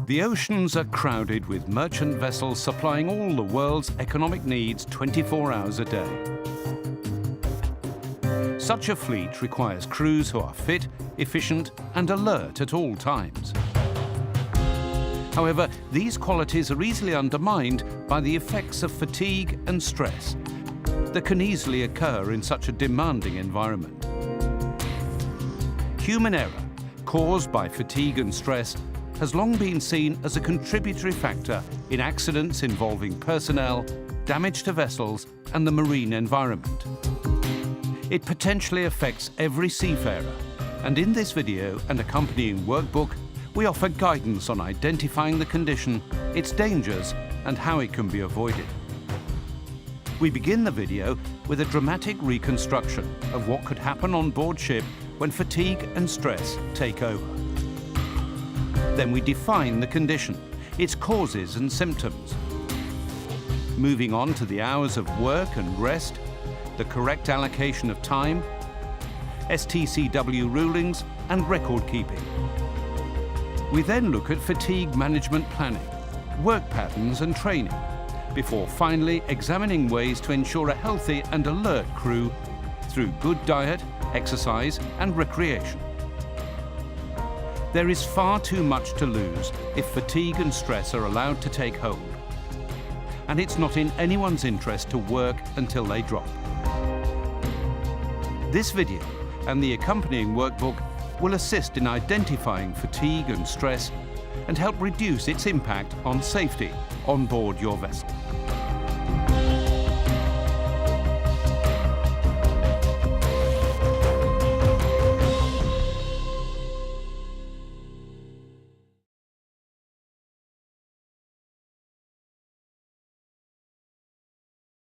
The oceans are crowded with merchant vessels supplying all the world's economic needs 24 hours a day. Such a fleet requires crews who are fit, efficient, and alert at all times. However, these qualities are easily undermined by the effects of fatigue and stress that can easily occur in such a demanding environment. Human error, caused by fatigue and stress, has long been seen as a contributory factor in accidents involving personnel, damage to vessels, and the marine environment. It potentially affects every seafarer, and in this video and accompanying workbook, we offer guidance on identifying the condition, its dangers, and how it can be avoided. We begin the video with a dramatic reconstruction of what could happen on board ship when fatigue and stress take over. Then we define the condition, its causes and symptoms. Moving on to the hours of work and rest, the correct allocation of time, STCW rulings, and record keeping. We then look at fatigue management planning, work patterns and training, before finally examining ways to ensure a healthy and alert crew through good diet, exercise, and recreation. There is far too much to lose if fatigue and stress are allowed to take hold. And it's not in anyone's interest to work until they drop. This video and the accompanying workbook will assist in identifying fatigue and stress and help reduce its impact on safety on board your vessel.